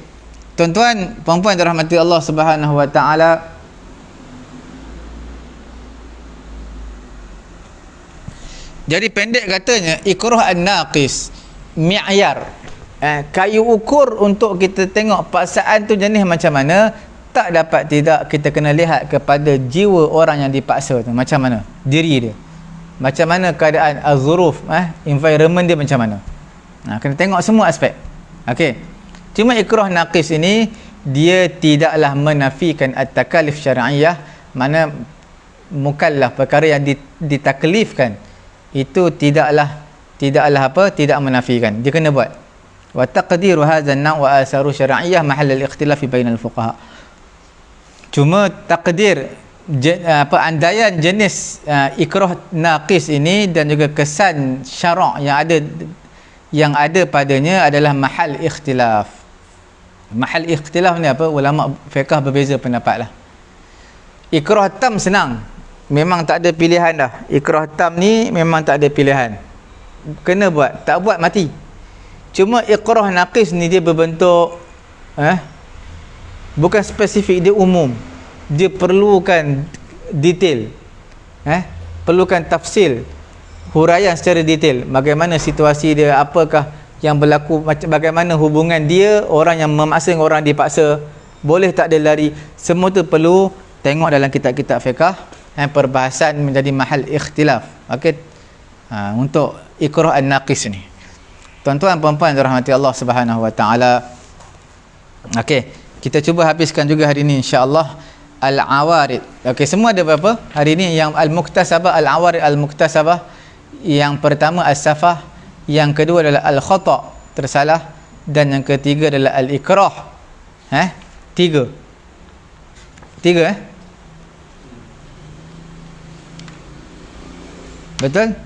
Tuan-tuan, puan-puan yang dirahmati Allah Subhanahu wa taala, jadi pendek katanya, ikrah an-naqis, mi'yar, kayu ukur untuk kita tengok paksaan tu jenis macam mana. Tak dapat tidak, kita kena lihat kepada jiwa orang yang dipaksa tu macam mana, diri dia macam mana, keadaan az-zuruf, environment dia macam mana. Kena tengok semua aspek. Okey. Cuma ikrah naqis ini dia tidaklah menafikan at-takalif syar'iyyah, mana mukallaf, perkara yang ditaklifkan itu tidaklah apa, tidak menafikan, dia kena buat. Wa taqdiru hadha an-naw' wa asaru syar'iyyah mahall al-ikhtilaf bainal fuqaha. Cuma takdir andaian jenis ikrah naqis ini dan juga kesan syarak yang ada padanya adalah mahal ikhtilaf. Mahal ikhtilaf ni apa? Ulama fiqh berbeza pendapat lah. Ikrah tam senang, memang tak ada pilihan dah. Ikrah tam ni memang tak ada pilihan, kena buat, tak buat mati. Cuma ikrah naqis ni dia berbentuk bukan spesifik, dia umum. Dia perlukan detail, perlukan tafsil, huraian secara detail. Bagaimana situasi dia, apakah yang berlaku, bagaimana hubungan dia, orang yang memaksa dengan orang dipaksa, boleh tak dia lari. Semua tu perlu tengok dalam kitab-kitab fiqh. Perbahasan menjadi mahal ikhtilaf. Okey. Untuk ikrah an-naqis ni, tuan-tuan puan-puan dirahmati Allah Subhanahu wa taala. Okey, kita cuba habiskan juga hari ni insya-Allah al-awarid. Okey, semua ada berapa hari ni? Yang al-muktasabah, al-awarid al-muktasabah. Yang pertama as-safah, yang kedua adalah al-khata', tersalah, dan yang ketiga adalah al-ikrah. Tiga betul?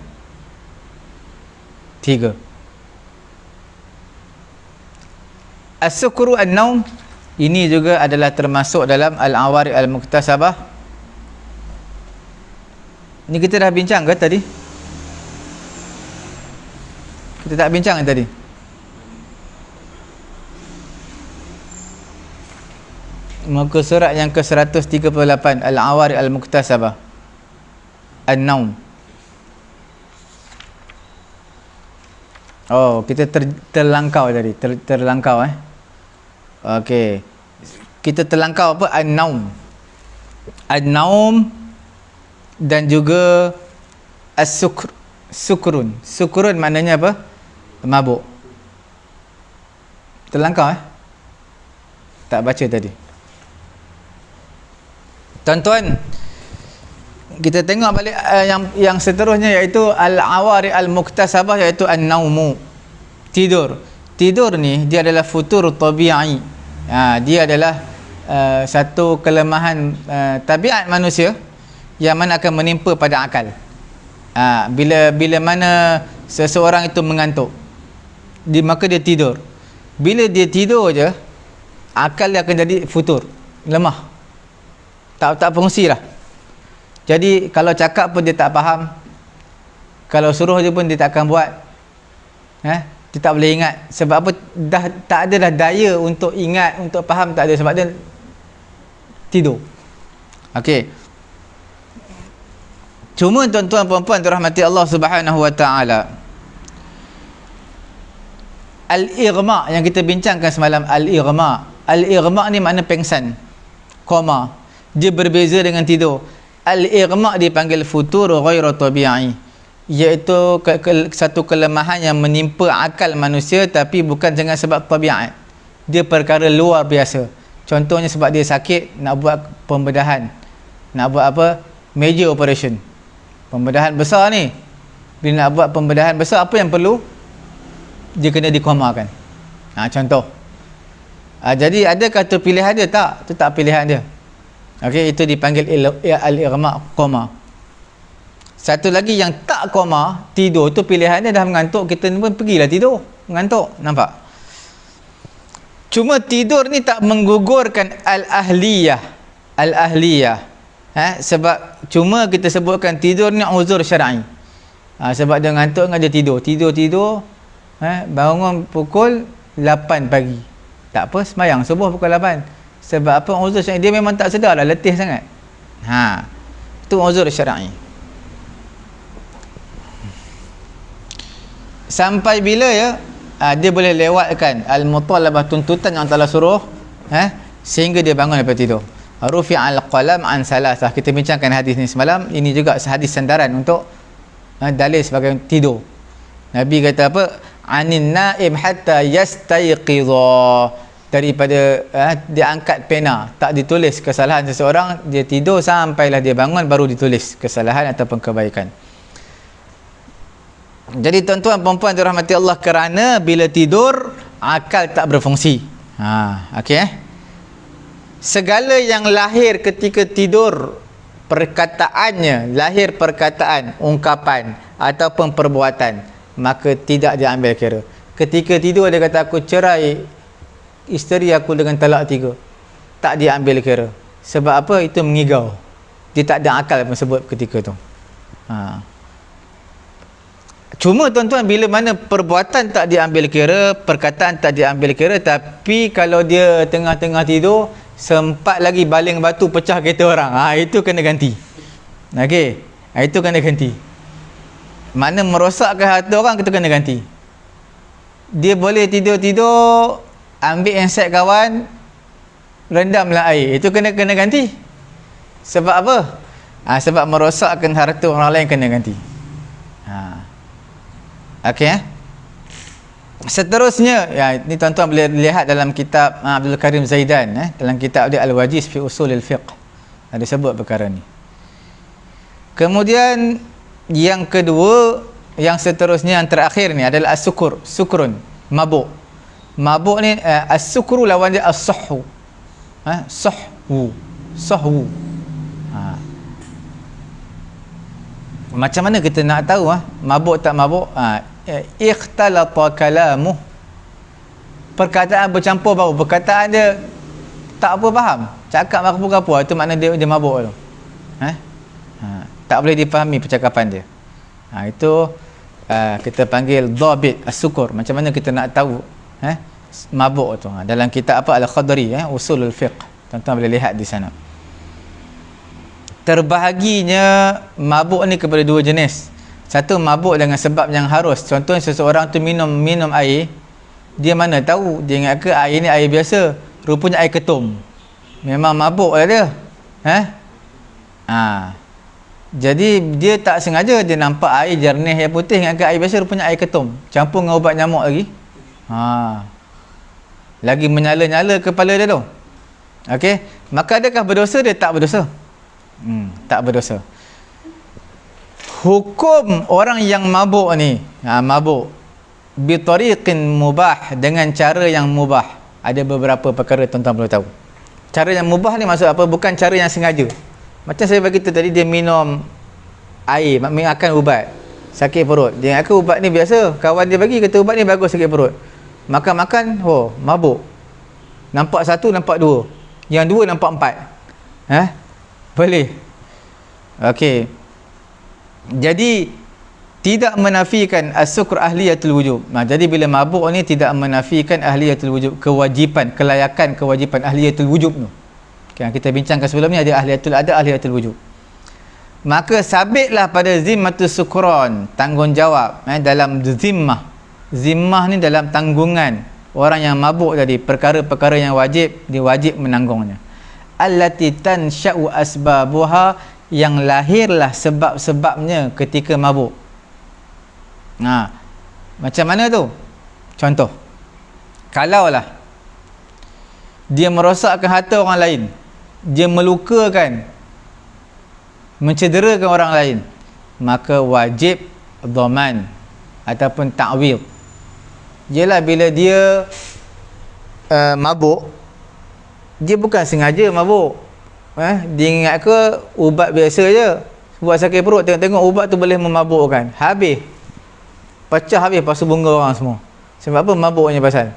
Tiga. As-sukru an-naum, ini juga adalah termasuk dalam al-awarid al-muktasabah. Ini kita dah bincang ke tadi? Kita tak bincang ke tadi? Muka surat yang ke-138, al-awarid al-muktasabah, an-naum. Oh, kita terlangkau tadi, terlangkau Okey. Kita terlangkau apa? An-naum. An-naum dan juga as-sukr. Sukrun. Sukrun maknanya apa? Mabuk. Terlangkau tak baca tadi. Tuan-tuan, kita tengok balik yang seterusnya, iaitu al-awari al-muktasabah, iaitu an-naumu, tidur. Tidur ni dia adalah futur tabi'i. Dia adalah satu kelemahan tabiat manusia yang mana akan menimpa pada akal. Bila mana seseorang itu mengantuk, maka dia tidur. Bila dia tidur je, akal dia akan jadi futur, lemah, tak fungsi lah. Jadi kalau cakap pun dia tak faham, kalau suruh dia pun dia tak akan buat, dia tak boleh ingat. Sebab apa? Dah tak ada dah daya untuk ingat, untuk faham, tak ada, sebab dia tidur. Okey. Cuma tuan-tuan puan-puan dirahmati Allah Subhanahu wa taala, al-ighma yang kita bincangkan semalam, al-ighma ni makna pengsan, koma. Dia berbeza dengan tidur. Al-ighma dipanggil futur ghairu tabi'i, iaitu satu kelemahan yang menimpa akal manusia, tapi bukan dengan sebab tabiat. Dia perkara luar biasa. Contohnya sebab dia sakit, nak buat pembedahan, nak buat apa? Major operation, pembedahan besar ni. Bila nak buat pembedahan besar, apa yang perlu? Dia kena dikomakan. Contoh. Jadi adakah tu pilihan dia? Tak, itu tak pilihan dia. Okey, itu dipanggil al-ighma, koma. Satu lagi yang tak koma, tidur tu pilihan dia. Dah mengantuk, kita pun pergilah tidur, mengantuk, nampak? Cuma tidur ni tak menggugurkan al-ahliyah. Sebab cuma kita sebutkan tidur ni uzur syar'i. Sebab dia ngantuk, dia tidur, bangun pukul 8 pagi. Tak apa, semayang subuh pukul 8. Sebab apa? Uzur syar'i. Dia memang tak sedar lah, letih sangat. Itu uzur syar'i. Sampai bila dia boleh lewatkan al-mutalabah, tuntutan yang telah suruh, sehingga dia bangun daripada tidur. Rufi'al qalam an salasah. Kita bincangkan hadis ni semalam. Ini juga hadis sandaran untuk dalil sebagai tidur. Nabi kata apa? Anin naim hatta yastayqidha. Daripada dia angkat pena, tak ditulis kesalahan seseorang, dia tidur sampailah dia bangun, baru ditulis kesalahan ataupun kebaikan. Jadi tuan-tuan puan-puan dirahmati Allah, kerana bila tidur akal tak berfungsi. Okey. Segala yang lahir ketika tidur, perkataannya, lahir perkataan, ungkapan ataupun perbuatan, maka tidak diambil kira. Ketika tidur dia kata aku cerai isteri aku dengan talak 3, tak diambil kira. Sebab apa? Itu mengigau, dia tak ada akal pun sebut ketika tu. Cuma tuan-tuan, bila mana perbuatan tak diambil kira, perkataan tak diambil kira, tapi kalau dia tengah-tengah tidur sempat lagi baling batu pecah kereta orang, itu kena ganti. Okey, itu kena ganti. Mana merosakkan harta orang, kita kena ganti. Dia boleh tidur-tidur, ambil handset kawan, rendamlah air, itu kena ganti. Sebab apa? Sebab merosakkan harta orang lain, kena ganti. Okey. Seterusnya, ni tuan-tuan boleh lihat dalam kitab Abdul Karim Zaidan, dalam kitab dia Al-Wajiz fi Usulil Fiqh, ada sebut perkara ni. Kemudian yang kedua, yang seterusnya, yang terakhir ni adalah sukrun, mabuk. Mabuk ni as-sukru lawan dia as-sahhu. Sahwu. Macam mana kita nak tahu mabuk tak mabuk? Ikhtalata kalamuh, perkataan bercampur bau, perkataan dia tak apa faham, cakap apa-apa, itu makna dia mabuk tu. Tak boleh difahami percakapan dia. Itu kita panggil dhabit as-sukur. Macam mana kita nak tahu mabuk tu? Dalam kitab apa, Al-Khadri, Usulul Fiqh, tuan-tuan boleh lihat di sana. Terbahaginya mabuk ni kepada dua jenis. Satu, mabuk dengan sebab yang harus. Contohnya seseorang tu minum air, dia mana tahu, dia ingat ke air ni air biasa, rupanya air ketum, memang mabuk lah dia. Jadi dia tak sengaja, dia nampak air jernih yang putih, ingat ke air biasa, rupanya air ketum, campur dengan ubat nyamuk lagi. lagi menyala-nyala kepala dia tu. Okey, maka adakah berdosa? Dia tak berdosa. Tak berdosa. Hukum orang yang mabuk ni, mabuk bi tariqin mubah, dengan cara yang mubah. Ada beberapa perkara tuan-tuan perlu tahu. Cara yang mubah ni maksud apa? Bukan cara yang sengaja. Macam saya bagi tu tadi, dia minum air, makan ubat, sakit perut. Dia ingatkan ubat ni biasa, kawan dia bagi, kata ubat ni bagus sakit perut. Makan-makan, mabuk. Nampak satu, nampak dua. Yang dua nampak empat. Boleh. Okey. Jadi tidak menafikan as-sukr ahliyatul wujub. Jadi bila mabuk ni tidak menafikan ahliyatul wujub, kewajipan, kelayakan kewajipan ahliyatul wujub tu. Kita bincangkan sebelum ni, ada ahliyatul ada, ahliyatul wujub. Maka sabitlah pada zimmatus sukron, tanggungjawab dalam zimmah. Zimmah ni dalam tanggungan orang yang mabuk tadi, perkara-perkara yang wajib, dia wajib menanggungnya. Allati tansha'u asbabuha, yang lahirlah sebab-sebabnya ketika mabuk. Macam mana tu? Contoh, kalaulah dia merosakkan harta orang lain, dia melukakan, mencederakan orang lain, maka wajib dhaman ataupun ta'wid. Jelah bila dia mabuk, dia bukan sengaja mabuk. Dia ingat ke ubat biasa je, buat sakit perut, tengok-tengok ubat tu boleh memabukkan, habis, pecah habis pasu bunga orang semua. Sebab apa? Mabuknya pasal.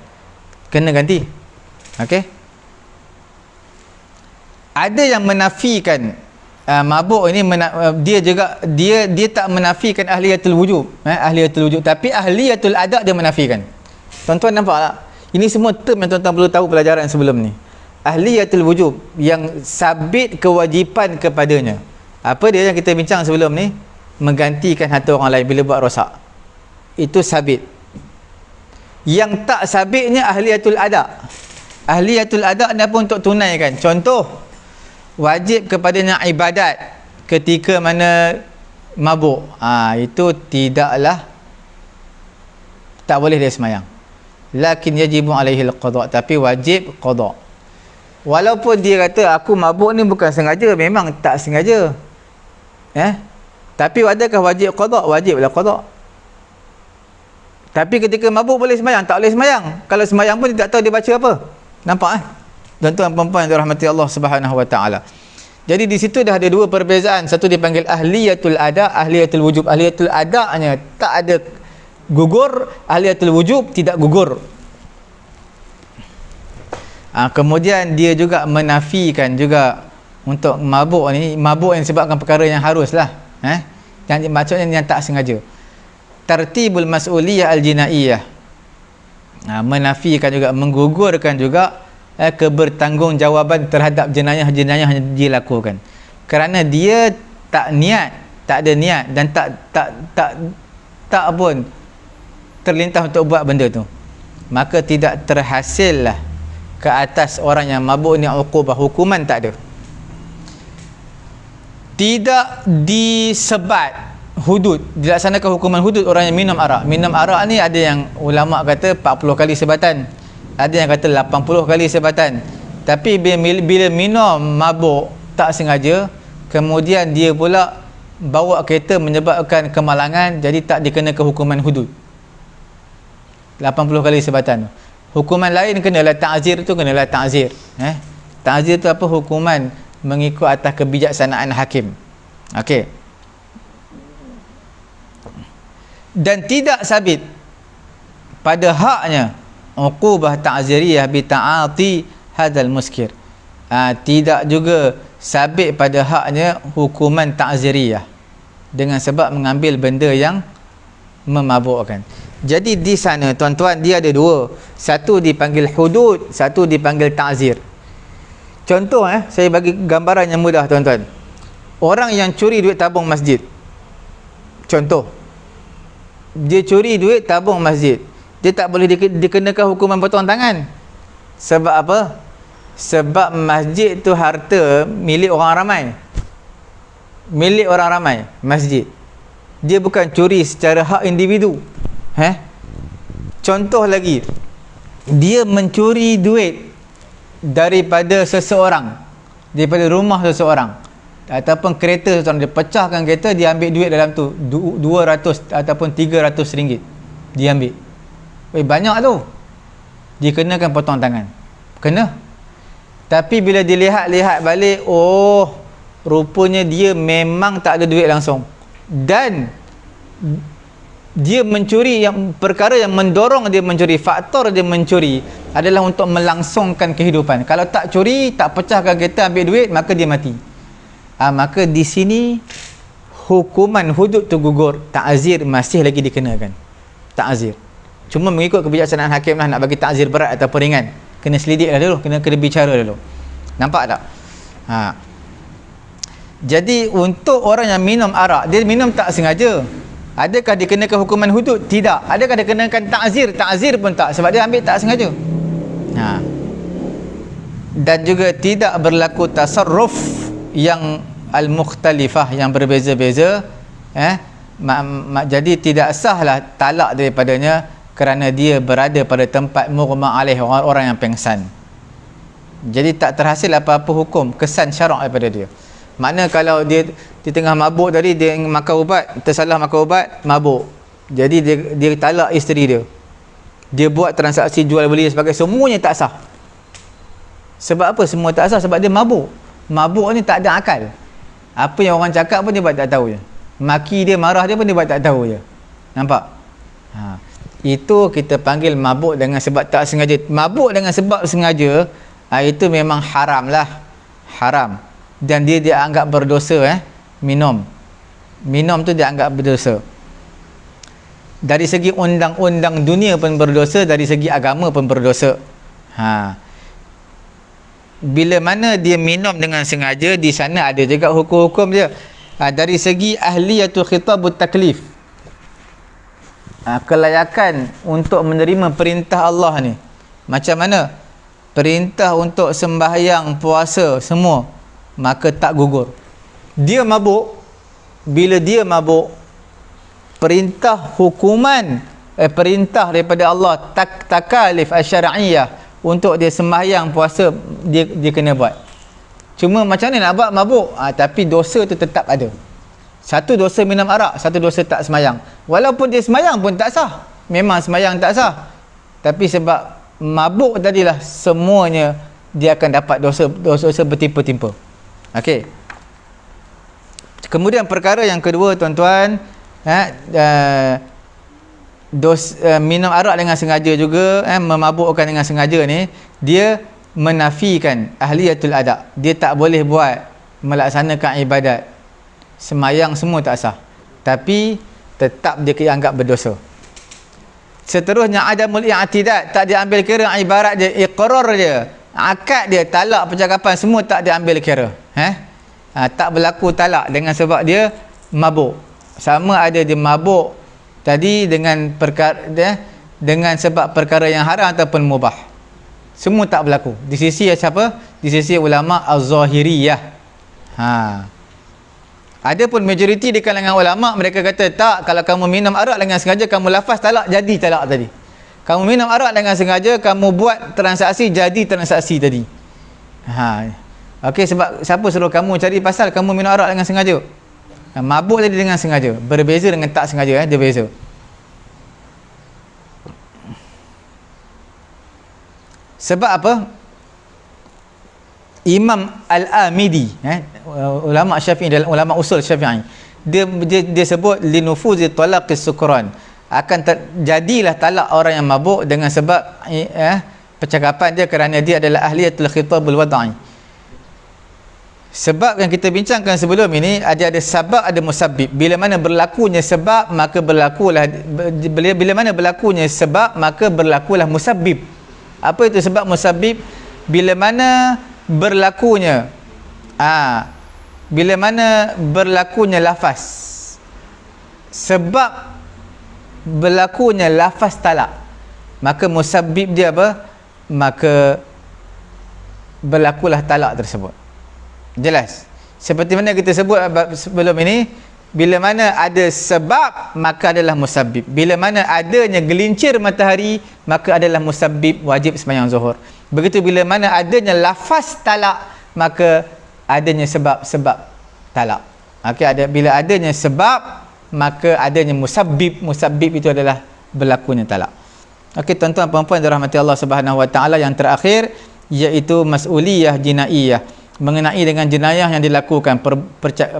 Kena ganti. Okey. Ada yang menafikan mabuk ini, dia tak menafikan ahliyatul wujub, ahliyatul wujub, tapi ahliyatul ada dia menafikan. Tuan-tuan nampak tak? Ini semua term yang tuan-tuan perlu tahu pelajaran sebelum ni. Ahliyatul wujub, yang sabit kewajipan kepadanya. Apa dia yang kita bincang sebelum ni? Menggantikan harta orang lain bila buat rosak. Itu sabit. Yang tak sabitnya ahliyatul ada. Ahliyatul ada ni apa? Untuk tunaikan. Contoh, wajib kepadanya ibadat ketika mana mabuk. Itu tidaklah, tak boleh dia semayang. Lakin yajibu alaihi al-qada', tapi wajib qada'. Walaupun dia kata aku mabuk ni bukan sengaja, memang tak sengaja. Tapi adakah wajib qada'? Wajiblah qada'. Tapi ketika mabuk boleh semayang? Tak boleh semayang. Kalau semayang pun dia tak tahu dia baca apa. Nampak tuan-tuan puan-puan yang dirahmati Allah Subhanahu wa taala. Jadi di situ dah ada dua perbezaan. Satu dipanggil ahliyatul ada, ahliyatul wujub. Ahliyatul adanya tak ada gugur, ahliyatul wujub tidak gugur. Kemudian dia juga menafikan juga untuk mabuk ni, mabuk yang disebabkan perkara yang haruslah, yang maksudnya yang tak sengaja. Tartibul mas'uliyah al-jinaiyah, menafikan juga, menggugurkan juga kebertanggungjawaban terhadap jenayah-jenayah yang dilakukan, kerana dia tak niat, tak ada niat, dan tak pun terlintas untuk buat benda tu, maka tidak terhasillah ke atas orang yang mabuk ni uqubah, hukuman tak ada. Tidak disebat hudud, dilaksanakan hukuman hudud orang yang minum arak. Minum arak ni ada yang ulama kata 40 kali sebatan, ada yang kata 80 kali sebatan. Tapi bila minum mabuk tak sengaja, kemudian dia pula bawa kereta menyebabkan kemalangan, jadi tak dikenakan hukuman hudud 80 kali sebatan. Hukuman lain kenalah ta'zir, tu kenalah ta'zir. Ta'zir tu apa? Hukuman mengikut atas kebijaksanaan hakim. Okey. Dan tidak sabit pada haknya uqubah ta'ziriyah bi ta'ati hadzal muskir. Tidak juga sabit pada haknya hukuman ta'ziriyah dengan sebab mengambil benda yang memabukkan. Jadi di sana tuan-tuan dia ada dua, satu dipanggil hudud, satu dipanggil ta'zir. Contoh saya bagi gambaran yang mudah tuan-tuan. Orang yang curi duit tabung masjid, contoh, dia curi duit tabung masjid, dia tak boleh dikenakan hukuman potong tangan. Sebab apa? Sebab masjid tu harta milik orang ramai, milik orang ramai masjid. Dia bukan curi secara hak individu. Contoh lagi, dia mencuri duit daripada seseorang, daripada rumah seseorang ataupun kereta seseorang, dia pecahkan kereta, dia ambil duit dalam tu 200 ataupun 300 ringgit dia ambil. Banyak tu, dia kenakan potong tangan, kena. Tapi bila dilihat-lihat balik, oh rupanya dia memang tak ada duit langsung, dan dia mencuri, yang perkara yang mendorong dia mencuri, faktor dia mencuri adalah untuk melangsungkan kehidupan. Kalau tak curi, tak pecahkan kereta, ambil duit, maka dia mati. Maka di sini hukuman hudud tu gugur, ta'zir masih lagi dikenakan, ta'zir. Cuma mengikut kebijaksanaan hakim lah, nak bagi ta'zir berat ataupun ringan, kena selidik lah dulu, kena bicara dulu. Nampak tak? Jadi untuk orang yang minum arak, dia minum tak sengaja, adakah dikenakan hukuman hudud? Tidak. Adakah dikenakan ta'zir? Ta'zir pun tak, sebab dia ambil tak sengaja. Dan juga tidak berlaku tasarruf yang al-mukhtalifah, yang berbeza-beza. Jadi tidak sahlah talak daripadanya kerana dia berada pada tempat mughma alaih, orang yang pengsan. Jadi tak terhasil apa-apa hukum, kesan syarak daripada dia. Makna kalau dia di tengah mabuk tadi, dia makan ubat, tersalah makan ubat, mabuk, jadi dia talak isteri dia, dia buat transaksi jual beli sebagai, semuanya tak sah. Sebab apa semua tak sah? Sebab dia mabuk. Mabuk ni tak ada akal. Apa yang orang cakap pun dia buat tak tahu je, maki dia, marah dia pun dia buat tak tahu je. Nampak? Itu kita panggil mabuk dengan sebab tak sengaja. Mabuk dengan sebab sengaja, itu memang haram lah, haram. Dan dia dianggap berdosa. Minum tu dianggap berdosa. Dari segi undang-undang dunia pun berdosa, dari segi agama pun berdosa. Bila mana dia minum dengan sengaja, di sana ada juga hukum-hukum dia. Dari segi ahliyatul khitabut taklif, kelayakan untuk menerima perintah Allah ni, macam mana? Perintah untuk sembahyang, puasa, semua, maka tak gugur. Dia mabuk, bila dia mabuk, perintah hukuman, perintah daripada Allah, takalif asy-syar'iyyah untuk dia sembahyang, puasa, dia kena buat. Cuma macam mana nak buat mabuk? Tapi dosa tu tetap ada. Satu dosa minum arak, satu dosa tak sembahyang. Walaupun dia sembahyang pun tak sah, memang sembahyang tak sah, tapi sebab mabuk tadilah, semuanya dia akan dapat dosa bertimpa-timpa. Okey. Kemudian perkara yang kedua, tuan-tuan, minum arak dengan sengaja juga, memabukkan dengan sengaja ni, dia menafikan ahliyatul adab. Dia tak boleh buat, melaksanakan ibadat, semayang semua tak sah, tapi tetap dia dianggap berdosa. Seterusnya adamul i'tidad, tak diambil kira ibarat dia, iqrar dia, akad dia, talak, percakapan, semua tak diambil kira. Tak berlaku talak dengan sebab dia mabuk. Sama ada dia mabuk tadi dengan perkara dengan sebab perkara yang haram ataupun mubah, semua tak berlaku di sisi siapa? Di sisi ulama az-zahiriyah. Ada pun majoriti di kalangan ulama, mereka kata tak, kalau kamu minum arak dengan sengaja, kamu lafaz talak, jadi talak tadi. Kamu minum arak dengan sengaja, kamu buat transaksi, jadi transaksi tadi. Okey, sebab siapa suruh kamu cari pasal kamu minum arak dengan sengaja? Mabuk tadi dengan sengaja, berbeza dengan tak sengaja, dia beza. Sebab apa? Imam Al-Amidi, ulama Syafi'i, dalam ulama usul Syafi'i, dia sebut linufuzi talaqis sukran, akan terjadilah talak orang yang mabuk dengan sebab percakapan dia, kerana dia adalah ahliyatul khitabul wad'i. Sebab yang kita bincangkan sebelum ini, ada sebab, ada musabbib. Bila mana berlakunya sebab, maka berlakulah, bila mana berlakunya sebab, maka berlakulah musabbib. Apa itu sebab musabbib? Bila mana berlakunya bila mana berlakunya lafaz, sebab berlakunya lafaz talak, maka musabbib dia apa? Maka berlakulah talak tersebut. Jelas? Seperti mana kita sebut sebelum ini, bila mana ada sebab, maka adalah musabbib. Bila mana adanya gelincir matahari, maka adalah musabbib, wajib sembahyang zuhur. Begitu bila mana adanya lafaz talak, maka adanya sebab-sebab talak. Okay, bila adanya sebab, maka adanya musabbib. Musabbib itu adalah berlakunya talak. Okey, tuan-tuan puan-puan dirahmati Allah Subhanahu Wa Taala, yang terakhir iaitu mas'uliyah jinaiyah, mengenai dengan jenayah yang dilakukan,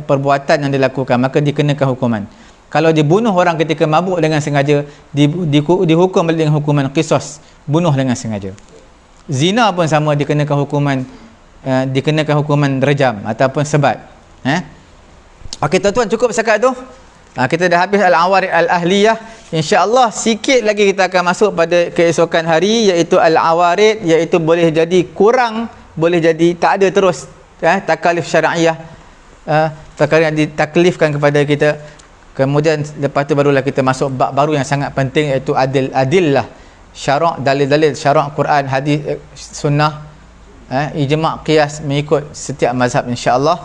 perbuatan yang dilakukan, maka dikenakan hukuman. Kalau dia bunuh orang ketika mabuk dengan sengaja, dihukum dengan hukuman qisas, bunuh dengan sengaja. Zina pun sama, dikenakan hukuman rejam ataupun sebat. Okey tuan-tuan, cukup setakat tu. Kita dah habis al-awarid al-ahliyah. InsyaAllah sikit lagi kita akan masuk pada keesokan hari, iaitu al-awarid, iaitu boleh jadi kurang, boleh jadi tak ada terus, takalif syar'iyah, perkara yang ditaklifkan kepada kita. Kemudian lepas tu barulah kita masuk bab baru yang sangat penting, iaitu adillah syarak, dalil-dalil syarak, Quran, hadis, sunnah, ijma', qiyas, mengikut setiap mazhab, insya-Allah.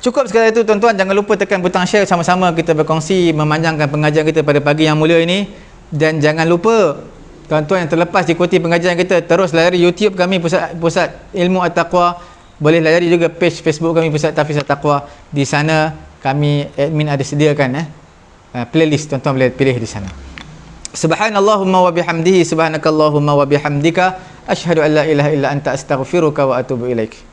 Cukup sekali itu tuan-tuan, jangan lupa tekan butang share, sama-sama kita berkongsi memanjangkan pengajian kita pada pagi yang mulia ini. Dan jangan lupa tuan-tuan yang terlepas ikuti pengajian kita, terus layari YouTube kami, Pusat Ilmu At-Taqwa. Boleh layari juga page Facebook kami, Pusat Tahfiz At-Taqwa. Di sana kami admin ada sediakan playlist, tuan-tuan boleh pilih di sana. Subhanallahumma wa bihamdihi, subhanakallahumma wa bihamdika, asyhadu an la ilaha illa anta astaghfiruka wa atubu ilaik.